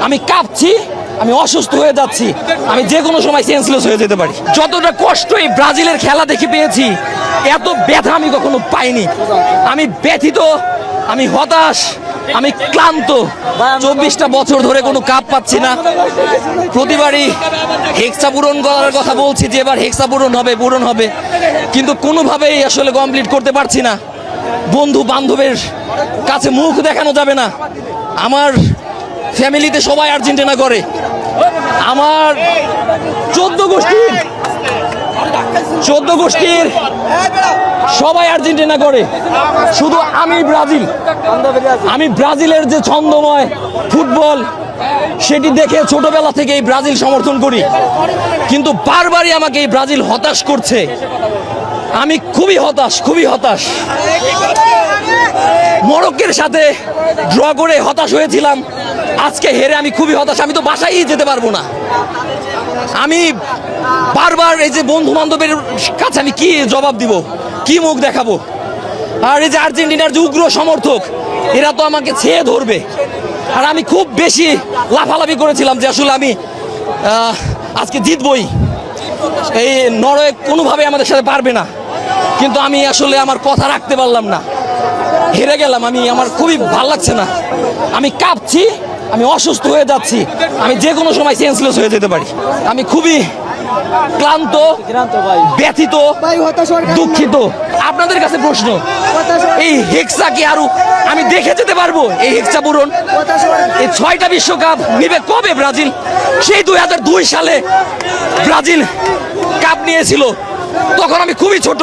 আমি কাঁপছি, আমি অসুস্থ হয়ে যাচ্ছি, আমি যে কোনো সময় সেন্সলেস হয়ে যেতে পারি। যতটা কষ্ট এই ব্রাজিলের খেলা দেখে পেয়েছি, এত ব্যথা আমি কখনো পাইনি। আমি ব্যথিত, আমি হতাশ, আমি ক্লান্ত। 24টা বছর ধরে কোনো কাপ পাচ্ছি না। প্রতিবারই হেক্সা পূরণ করার কথা বলছি যে এবার হেক্সা পূরণ হবে, কিন্তু কোনোভাবেই আসলে কমপ্লিট করতে পারছি না। বন্ধু বান্ধবের কাছে মুখ দেখানো যাবে না। আমার ফ্যামিলিতে সবাই আর্জেন্টিনা করে, আমার 14 গোষ্ঠীর সবাই আর্জেন্টিনা করে, শুধু আমি ব্রাজিলের যে ছন্দময় ফুটবল সেটি দেখে ছোটবেলা থেকে এই ব্রাজিল সমর্থন করি, কিন্তু বারবারই আমাকে এই ব্রাজিল হতাশ করছে। আমি খুবই হতাশ। মরক্কোর সাথে ড্র করে হতাশ হয়েছিলাম, আজকে হেরে আমি খুবই হতাশ। আমি তো বাসায় যেতে পারবো না। আমি বারবার এই যে বন্ধু বান্ধবের কাছে আমি কি জবাব দিব, কি মুখ দেখাবো? আর এই যে আর্জেন্টিনার যে উগ্র সমর্থক, এরা তো আমাকে ছেয়ে ধরবে। আর আমি খুব বেশি লাফালাফি করেছিলাম যে আসলে আমি আজকে জিতবই, এই নরওয়ে কোনোভাবে আমাদের সাথে পারবে না, কিন্তু আমি আসলে আমার কথা রাখতে পারলাম না, হেরে গেলাম। আমার খুবই ভালো লাগছে না, আমি কাঁপছি, আমি অসুস্থ হয়ে যাচ্ছি, আমি যে কোনো সময় সেন্সলেস হয়ে যেতে পারি। আমি খুবই ক্লান্ত, ব্যথিত, দুঃখিত। আপনাদের কাছে প্রশ্ন, এই হেক্সা কি আরো আমি দেখে যেতে পারবো? এই হেক্সা পূরণ, এই 6টা বিশ্বকাপ নিবে কবে ব্রাজিল? সেই 2002 সালে ব্রাজিল কাপ নিয়েছিল, তখন আমি খুবই ছোট।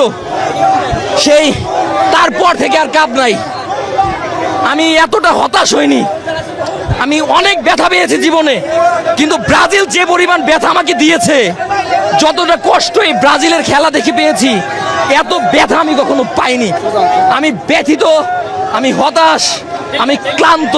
সেই তারপর থেকে আর কাপ নাই। আমি এতটা হতাশ হইনি। আমি অনেক ব্যথা পেয়েছি জীবনে, কিন্তু ব্রাজিল যে পরিমাণ ব্যথা আমাকে দিয়েছে, যতটা কষ্ট এই ব্রাজিলের খেলা দেখে পেয়েছি, এত ব্যথা আমি কখনো পাইনি। আমি ব্যথিত, আমি হতাশ, আমি ক্লান্ত।